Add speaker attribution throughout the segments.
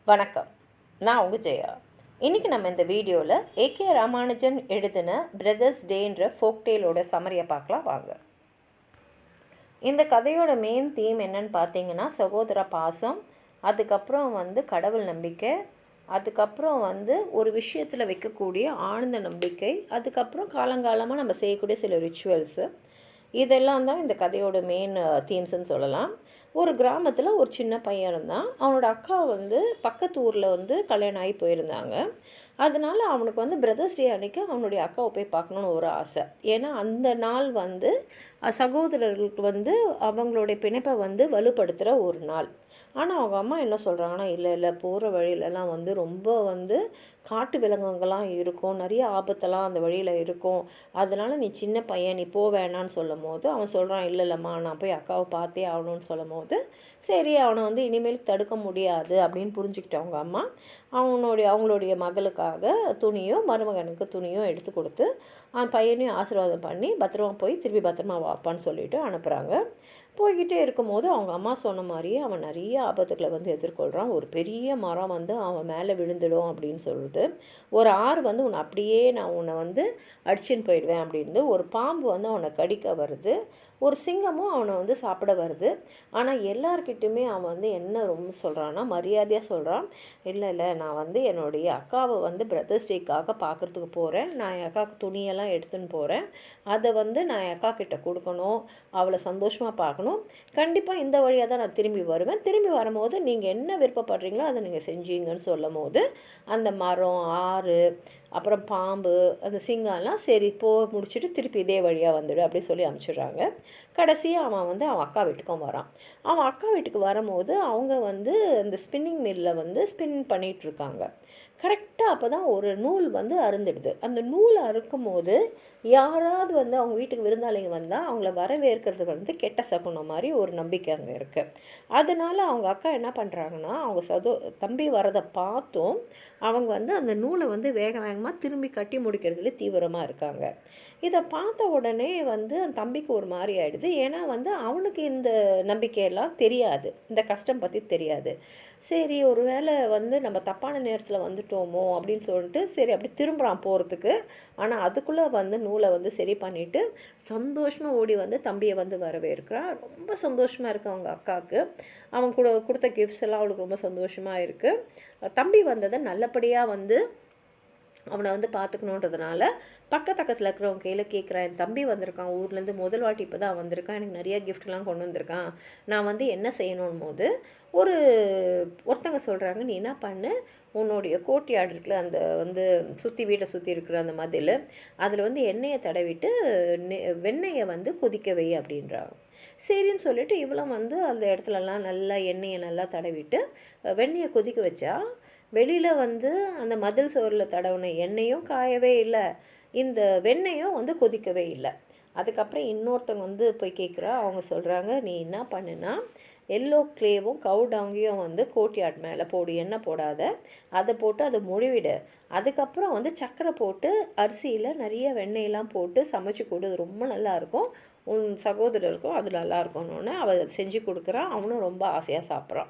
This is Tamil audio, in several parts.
Speaker 1: வணக்கம். நான் உங்கள் ஜெயா. இன்றைக்கி நம்ம இந்த வீடியோவில் ஏகே ராமானுஜன் எழுதின பிரதர்ஸ் டேன்ற ஃபோக்டேலோட சம்மரியை பார்க்கலாம் வாங்க. இந்த கதையோட மெயின் தீம் என்னன்னு பார்த்தீங்கன்னா சகோதர பாசம், அதுக்கப்புறம் கடவுள் நம்பிக்கை, அதுக்கப்புறம் ஒரு விஷயத்தில் வைக்கக்கூடிய ஆழ்ந்த நம்பிக்கை, அதுக்கப்புறம் காலங்காலமாக நம்ம செய்யக்கூடிய சில ரிச்சுவல்ஸு, இதெல்லாம் தான் இந்த கதையோட மெயின் தீம்ஸ்ன்னு சொல்லலாம். ஒரு கிராமத்தில் ஒரு சின்ன பையன் இருந்தான். அவனோட அக்கா பக்கத்து ஊரில் கல்யாணம் ஆகி போயிருந்தாங்க. அதனால் அவனுக்கு பிரதர்ஸ் டே அன்றைக்கி அவனுடைய அக்காவை போய் பார்க்கணுன்னு ஒரு ஆசை. ஏன்னா அந்த நாள் சகோதரர்களுக்கு அவங்களுடைய பிணைப்பை வலுப்படுத்துகிற ஒரு நாள். ஆனால் அவங்க அம்மா என்ன சொல்கிறாங்கன்னா, இல்லை போகிற வழியிலலாம் ரொம்ப காட்டு விலங்குகள்லாம் இருக்கும், நிறைய ஆபத்தெல்லாம் அந்த வழியில் இருக்கும், அதனால் நீ சின்ன பையன், நீ வேணான்னு சொல்லும் போது அவன் சொல்கிறான், இல்லைம்மா நான் போய் அக்காவை பார்த்தே ஆகணும்னு சொல்லும் போது சரி அவனை இனிமேல் தடுக்க முடியாது அப்படின்னு புரிஞ்சுக்கிட்ட அவங்க அம்மா அவங்களுடைய மகளுக்காக துணியோ மருமகனுக்கு துணியோ எடுத்து கொடுத்து அந்த பையனையும் ஆசீர்வாதம் பண்ணி பத்திரமா போய் திருப்பி பத்திரமா வாப்பான்னு சொல்லிட்டு அனுப்புகிறாங்க. போய்கிட்டே இருக்கும்போது அவங்க அம்மா சொன்ன மாதிரியே அவன் நிறைய ஆபத்துக்களை எதிர்கொள்கிறான். ஒரு பெரிய மரம் அவன் மேலே விழுந்துடும் அப்படின்னு சொல்லுது. ஒரு ஆறு உன்னை அப்படியே நான் உன்னை அடிச்சுன்னு போயிடுவேன் அப்படின்னு. ஒரு பாம்பு அவனை கடிக்க வருது. ஒரு சிங்கமும் அவனை சாப்பிட வருது. ஆனால் எல்லார்கிட்டையுமே அவன் என்ன ரொம்ப சொல்கிறான்னா, மரியாதையாக சொல்கிறான், இல்லை நான் என்னுடைய அக்காவை பிரதர்ஸ் டேக்காக பார்க்குறதுக்கு போகிறேன், நான் என் அக்காவுக்கு துணியெல்லாம் எடுத்துன்னு போகிறேன், அதை நான் என் அக்கா கிட்ட கொடுக்கணும், அவளை சந்தோஷமாக பார்க்கணும், கண்டிப்பாக இந்த வழியாக தான் நான் திரும்பி வருவேன், திரும்பி வரும்போது நீங்கள் என்ன விருப்பப்படுறீங்களோ அதை நீங்கள் செஞ்சீங்கன்னு சொல்லும் போது அந்த மரம், ஆறு, அப்புறம் பாம்பு, அந்த சிங்கம்லாம் சரி முடிச்சுட்டு திருப்பி இதே வழியாக வந்துடு அப்படி சொல்லி அனுப்பிச்சிடுறாங்க. கடைசியாக அவன் அவன் அக்கா வீட்டுக்கும் வரான். அவன் அக்கா வீட்டுக்கு வரும்போது அவங்க அந்த ஸ்பின்னிங் மில்லில் ஸ்பின் பண்ணிகிட்ருக்காங்க. கரெக்டாக அப்போ தான் ஒரு நூல் அருந்துடுது. அந்த நூலை அறுக்கும் போது யாராவது அவங்க வீட்டுக்கு விருந்தாளிங்க வந்தால் அவங்கள வரவேற்கிறது கெட்ட சகுனம் மாதிரி ஒரு நம்பிக்கை அங்கே இருக்குது. அதனால் அவங்க அக்கா என்ன பண்ணுறாங்கன்னா, அவங்க தம்பி வரதை பார்த்தும் அவங்க அந்த நூலை வேக வேகமாக திரும்பி கட்டி முடிக்கிறதுல தீவிரமாக இருக்காங்க. இதை பார்த்த உடனே அந்த தம்பிக்கு ஒரு மாதிரி ஆகிடுது. ஏன்னா அவனுக்கு இந்த நம்பிக்கையெல்லாம் தெரியாது, இந்த கஷ்டம் பற்றி தெரியாது. சரி ஒரு வேளை நம்ம தப்பான நேரத்தில் வந்துட்டோமோ அப்படின்னு சொல்லிட்டு சரி அப்படி திரும்புகிறான் போகிறதுக்கு. ஆனால் அதுக்குள்ளே நூலை சரி பண்ணிவிட்டு சந்தோஷமாக ஓடி தம்பியை வரவேற்கிறான். ரொம்ப சந்தோஷமாக இருக்குது அவங்க அக்காவுக்கு. அவன் கொடுத்த கிஃப்ட்ஸ் எல்லாம் அவளுக்கு ரொம்ப சந்தோஷமாக இருக்குது. தம்பி வந்ததை நல்லபடியாக அவனை பார்த்துக்கணுன்றதுனால பக்கத்தில் இருக்கிறவங்க கையில் கேட்குறான், என் தம்பி வந்திருக்கான் ஊர்லேருந்து, முதல் வாட்டி இப்போ தான் வந்திருக்கான், எனக்கு நிறையா கிஃப்ட்லாம் கொண்டு வந்திருக்கான், நான் என்ன செய்யணும் போது ஒருத்தங்க சொல்கிறாங்க, நீ என்ன பண்ணு, உன்னுடைய கோட்டியாடு இருக்குல்ல, அந்த சுற்றி வீட்டை சுற்றி இருக்கிற அந்த மதில், அதில் எண்ணெயை தடவிட்டு வெண்ணெயை கொதிக்க வை அப்படின்றாங்க. சரின்னு சொல்லிட்டு இவளும் அந்த இடத்துலலாம் நல்லா எண்ணெயை நல்லா தடவிட்டு வெண்ணெயை கொதிக்க வச்சா வெளியில் அந்த மதில் சோறில் தடவின எண்ணெயும் காயவே இல்லை, இந்த வெண்ணெயும் கொதிக்கவே இல்லை. அதுக்கப்புறம் இன்னொருத்தவங்க போய் கேட்குறா. அவங்க சொல்கிறாங்க, நீ என்ன பண்ணுனா எல்லோ க்ளேவும் கவுடாங்கியும் கோட்டியாட் மேலே போடு, எண்ணெய் போடாத, அதை போட்டு அதை முழுவிடு, அதுக்கப்புறம் சர்க்கரை போட்டு அரிசியில் நிறைய வெண்ணெயெல்லாம் போட்டு சமைச்சு கொடு, ரொம்ப நல்லாயிருக்கும், உன் சகோதரருக்கும் அது நல்லா இருக்கணும்னு அவள் செஞ்சு கொடுக்குறான். அவனும் ரொம்ப ஆசையாக சாப்பிட்றான்.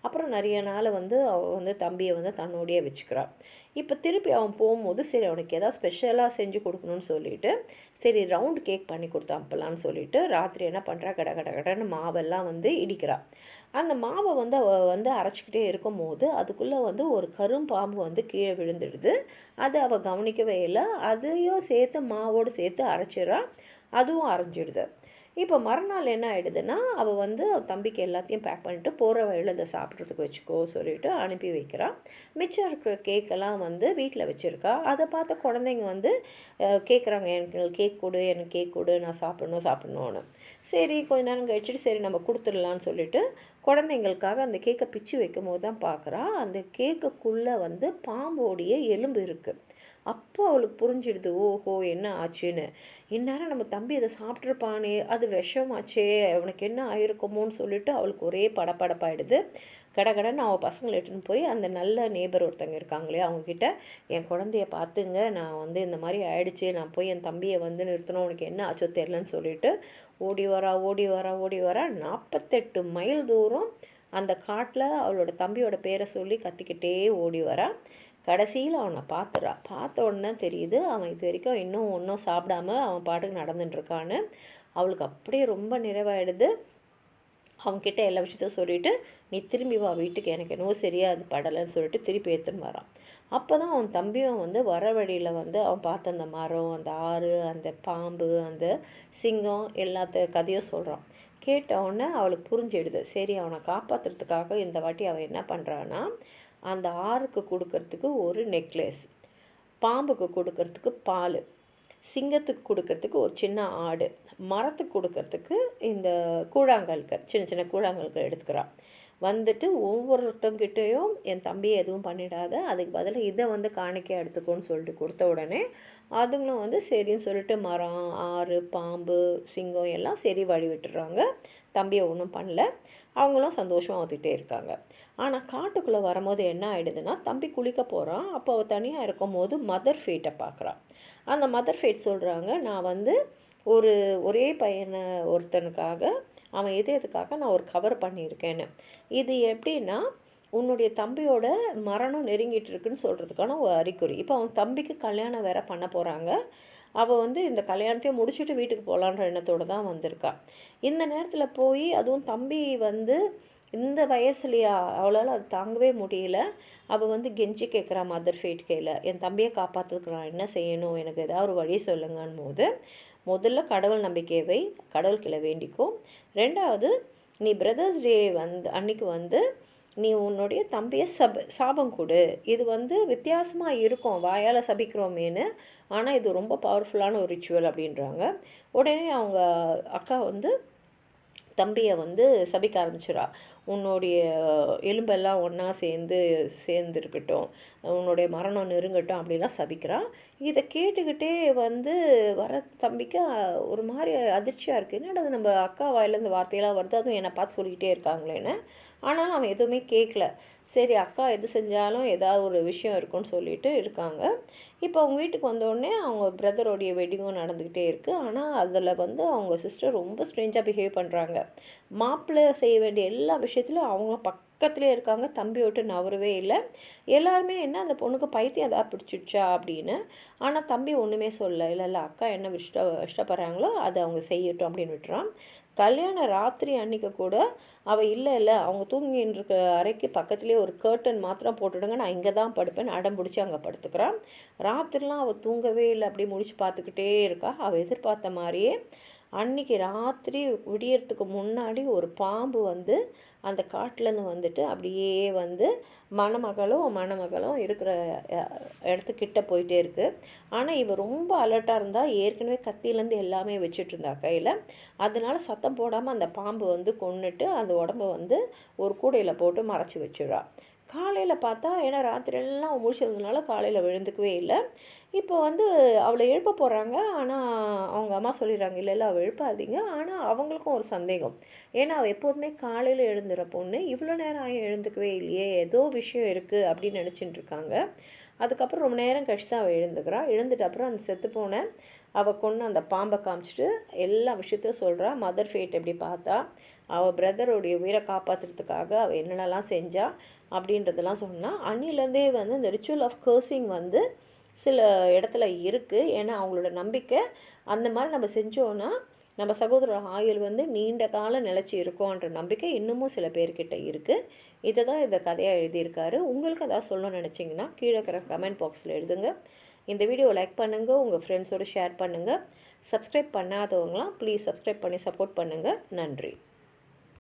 Speaker 1: அப்புறம் நிறைய நாள் அவள் தம்பியை தன்னோடையே வச்சுக்கிறான். இப்போ திருப்பி அவன் போகும்போது சரி அவனுக்கு எதாவது ஸ்பெஷலாக செஞ்சு கொடுக்கணும்னு சொல்லிட்டு சரி ரவுண்டு கேக் பண்ணி கொடுத்தான் அப்போலான்னு சொல்லிட்டு ராத்திரி என்ன பண்ணுறா, கடன்னு மாவெல்லாம் இடிக்கிறா. அந்த மாவை அவள் அரைச்சிக்கிட்டே இருக்கும் போது அதுக்குள்ளே ஒரு கரும்பாம்பு கீழே விழுந்துடுது. அதை அவள் கவனிக்கவே இல்லை. அதையும் சேர்த்து மாவோடு சேர்த்து அரைச்சிடறா. அதுவும் அரைஞ்சிடுது. இப்போ மறுநாள் என்ன ஆகிடுதுன்னா, அவள் தம்பிக்கு எல்லாத்தையும் பேக் பண்ணிவிட்டு போகிற வழியில் இதை சாப்பிட்றதுக்கு வச்சுக்கோ சொல்லிவிட்டு அனுப்பி வைக்கிறான். மிச்சம் இருக்கிற கேக்கெல்லாம் வீட்டில் வச்சுருக்கா. அதை பார்த்த குழந்தைங்க கேட்குறாங்க, எனக்கு கேக் கொடு, எனக்கு கேக் கொடு, நான் சாப்பிட்ணுன்னு. சரி கொஞ்ச நேரம் கழிச்சுட்டு சரி நம்ம கொடுத்துடலான்னு சொல்லிவிட்டு குழந்தைங்களுக்காக அந்த கேக்கை பிச்சு வைக்கும் போது தான் பார்க்குறா, அந்த கேக்குக்குள்ளே பாம்போடைய எலும்பு இருக்குது. அப்போ அவளுக்கு புரிஞ்சிடுது, ஓஹோ என்ன ஆச்சுன்னு. இந்நேரம் நம்ம தம்பி அதை சாப்பிட்ருப்பானே, அது விஷமாச்சே, அவனுக்கு என்ன ஆயிருக்குமோன்னு சொல்லிட்டு அவளுக்கு ஒரே படப்படப்பாயிடுது. கடகடன்னு அவள் பசங்களை எடுத்துன்னு போய் அந்த நல்ல நேபர் ஒருத்தங்க இருக்காங்களே அவங்கக்கிட்ட, என் குழந்தைய பார்த்துங்க, நான் இந்த மாதிரி ஆயிடுச்சு, நான் போய் என் தம்பியை நிறுத்தணும், உனக்கு என்ன ஆச்சோ தெரிலன்னு சொல்லிட்டு ஓடி வரா. 48 மைல் தூரம் அந்த காட்டில் அவளோட தம்பியோட பேரை சொல்லி கத்திக்கிட்டே ஓடி வரா. கடைசியில் அவனை பார்த்த உடனே தெரியுது அவன் இது வரைக்கும் இன்னும் ஒன்றும் சாப்பிடாம அவன் பாட்டுக்கு நடந்துட்டுருக்கான்னு. அவளுக்கு அப்படியே ரொம்ப நிறைவாயிடுது. அவன்கிட்ட எல்லா விஷயத்தையும் சொல்லிவிட்டு நீ திரும்பி வா வீட்டுக்கு, எனக்கு என்னவோ சரியா அது படலைன்னு சொல்லிட்டு திருப்பி எடுத்துன்னு வரான். அப்போ தான் அவன் தம்பியும் வர வழியில் அவன் பார்த்த அந்த மரம், அந்த ஆறு, அந்த பாம்பு, அந்த சிங்கம் எல்லாத்த கதையும் சொல்கிறான். கேட்டவுடனே அவளுக்கு புரிஞ்சிடுது. சரி, அவனை காப்பாற்றுறதுக்காக இந்த வாட்டி அவன் என்ன பண்ணுறான்னா, அந்த ஆறுக்கு கொடுக்கறதுக்கு ஒரு நெக்லஸ், பாம்புக்கு கொடுக்கறதுக்கு பால், சிங்கத்துக்கு கொடுக்கறதுக்கு ஒரு சின்ன ஆடு, மரத்துக்கு கொடுக்கறதுக்கு இந்த கூழாங்கற்கள், சின்ன சின்ன கூழாங்கற்கள் எடுத்துக்கிறான். ஒவ்வொருத்தங்கிட்டையும் என் தம்பியை எதுவும் பண்ணிடாத, அதுக்கு பதிலாக இதை காணிக்கை எடுத்துக்கோன்னு சொல்லிட்டு கொடுத்த உடனே அதுங்களும் சரின்னு சொல்லிட்டு மரம், ஆறு, பாம்பு, சிங்கம் எல்லாம் சரி வழி விட்டுறாங்க. தம்பியை ஒன்றும் பண்ணல. அவங்களும் சந்தோஷமாக ஊற்றிட்டே இருக்காங்க. ஆனால் காட்டுக்குள்ளே வரும்போது என்ன ஆகிடுதுன்னா, தம்பி குளிக்க போகிறான். அப்போ அவள் தனியாக இருக்கும் போது மதர் ஃபேட்டை பார்க்குறான். அந்த மதர் ஃபேட் சொல்கிறாங்க, நான் ஒரே பையனை ஒருத்தனுக்காக, அவன் எதுக்காக நான் ஒரு கவர் பண்ணியிருக்கேன்னு. இது எப்படின்னா, உன்னுடைய தம்பியோட மரணம் நெருங்கிட்டு இருக்குன்னு சொல்கிறதுக்கான ஒரு அறிகுறி. இப்போ அவன் தம்பிக்கு கல்யாணம் வேற பண்ண போகிறாங்க. அவள் இந்த கல்யாணத்தையும் முடிச்சுட்டு வீட்டுக்கு போகலான்ற எண்ணத்தோடு தான் வந்திருக்கா. இந்த நேரத்தில் போய் அதுவும் தம்பி இந்த வயசுலையா அவளால் அது தாங்கவே முடியல. அவள் கெஞ்சி கேட்குறா மதர் ஃபேட் கையில், என் தம்பியை காப்பாற்றுறதுக்கு நான் என்ன செய்யணும், எனக்கு ஏதாவது ஒரு வழி சொல்லுங்கன்னு போது, முதல்ல கடவுள் நம்பிக்கையை கடவுள்கிட்ட வேண்டிக்கும். ரெண்டாவது, நீ பிரதர்ஸ் டே அன்னைக்கு நீ உன்னுடைய தம்பியை சாபம் கொடு. இது வித்தியாசமாக இருக்கும், வாயால் சபிக்கிறோமேனு, ஆனால் இது ரொம்ப பவர்ஃபுல்லான ஒரு ரிச்சுவல் அப்படின்றாங்க. உடனே அவங்க அக்கா தம்பியை சபிக்க ஆரம்பிச்சிடா. உன்னுடைய எலும்பெல்லாம் ஒன்றா சேர்ந்துருக்கட்டும், உன்னுடைய மரணம் நெருங்கட்டும் அப்படிலாம் சபிக்கிறான். இதை கேட்டுக்கிட்டே வர தம்பிக்கு ஒரு மாதிரி அதிர்ச்சியாக இருக்குது. என்னடா அது நம்ம அக்கா வாயிலேருந்து வார்த்தையெல்லாம் வருது, அதுவும் என்னை பார்த்து சொல்லிக்கிட்டே இருக்காங்களேன்னு. ஆனாலும் அவன் எதுவுமே கேட்கல. சரி, அக்கா எது செஞ்சாலும் ஏதாவது ஒரு விஷயம் இருக்குன்னு சொல்லிட்டு இருக்காங்க. இப்போ அவங்க வீட்டுக்கு வந்தோடனே அவங்க பிரதரோடைய வெட்டிங்கும் நடந்துக்கிட்டே இருக்குது. ஆனால் அதில் அவங்க சிஸ்டர் ரொம்ப ஸ்ட்ரேஞ்சாக பிஹேவ் பண்ணுறாங்க. மாப்பிள்ளை செய்ய வேண்டிய எல்லா விஷயத்துலையும் அவங்க பக்கத்துலேயே இருக்காங்க, தம்பி விட்டு நவரவே இல்லை. எல்லாருமே என்ன அந்த பொண்ணுக்கு பைத்தியம் ஏதாவது பிடிச்சிடுச்சா அப்படின்னு. ஆனால் தம்பி ஒன்றுமே சொல்ல, இல்லை அக்கா என்ன இஷ்டப்படுறாங்களோ அதை அவங்க செய்யட்டும் அப்படின்னு விட்டுறான். கல்யாண ராத்திரி அன்றைக்கி கூட அவள் இல்லை அவங்க தூங்கின்னு இருக்க அறைக்கு பக்கத்துலேயே ஒரு கர்டன் மாத்திரம் போட்டுடுங்க, நான் இங்கே தான் படுப்பேன் அடம் பிடிச்சி அங்கே படுத்துக்கிறான். ராத்திரிலாம் அவள் தூங்கவே இல்லை, அப்படியே முடிச்சு பார்த்துக்கிட்டே இருக்கா. அவள் எதிர்பார்த்த மாதிரியே அன்றைக்கி ராத்திரி விடியறதுக்கு முன்னாடி ஒரு பாம்பு அந்த காட்டிலேருந்து அப்படியே மணமகளும் இருக்கிற இடத்துக்கிட்ட போயிட்டே இருக்குது. ஆனால் இவள் ரொம்ப அலர்ட்டாக இருந்தால், ஏற்கனவே கத்தியிலேருந்து எல்லாமே வச்சுட்டு இருந்தா கையில். அதனால சத்தம் போடாமல் அந்த பாம்பு கொன்னுட்டு அந்த உடம்பை ஒரு கூடையில் போட்டு மறைச்சி வச்சுடுறா. காலையில் பார்த்தா, ஏன்னா ராத்திரியெல்லாம் முடிச்சதுனால காலையில் விழுந்துக்கவே இல்லை. இப்போ அவளை எழுப்ப போகிறாங்க. ஆனால் அவங்க அம்மா சொல்லிடுறாங்க, இல்லை அவள் எழுப்பாதீங்க. ஆனால் அவங்களுக்கும் ஒரு சந்தேகம். ஏன்னா அவள் எப்போதுமே காலையில் எழுந்துற பொண்ணு, இவ்வளோ நேரம் ஆகி எழுந்துக்கவே இல்லையே, ஏதோ விஷயம் இருக்குது அப்படின்னு நினச்சிட்டு இருக்காங்க. அதுக்கப்புறம் ரொம்ப நேரம் கழிச்சு தான் அவள் எழுந்துட்டு அப்புறம் அந்த செத்துப்போன அவள் கொண்டு அந்த பாம்பை காமிச்சிட்டு எல்லா விஷயத்தையும் சொல்கிறா. மதர் ஃபேட் எப்படி பார்த்தா, அவள் பிரதருடைய உயிரை காப்பாற்றுறதுக்காக அவள் என்னென்னலாம் செஞ்சா அப்படின்றதெல்லாம் சொன்னால், அன்னிலேருந்தே இந்த ரிச்சுவல் ஆஃப் கர்சிங் சில இடத்துல இருக்குது. ஏன்னா அவங்களோட நம்பிக்கை அந்த மாதிரி நம்ம செஞ்சோன்னா நம்ம சகோதரர் ஆயுள் நீண்ட காலம் நிலச்சி இருக்கோன்ற நம்பிக்கை இன்னமும் சில பேர்கிட்ட இருக்குது. இதை தான் இந்த கதையாக எழுதியிருக்காரு. உங்களுக்கு எதாவது சொல்லணும்னு நினச்சிங்கன்னா கீழே இருக்கிற கமெண்ட் பாக்ஸில் எழுதுங்க. இந்த வீடியோவை லைக் பண்ணுங்கள், உங்கள் ஃப்ரெண்ட்ஸோடு ஷேர் பண்ணுங்கள். சப்ஸ்கிரைப் பண்ணாதவங்களாம் ப்ளீஸ் சப்ஸ்கிரைப் பண்ணி சப்போர்ட் பண்ணுங்கள். நன்றி.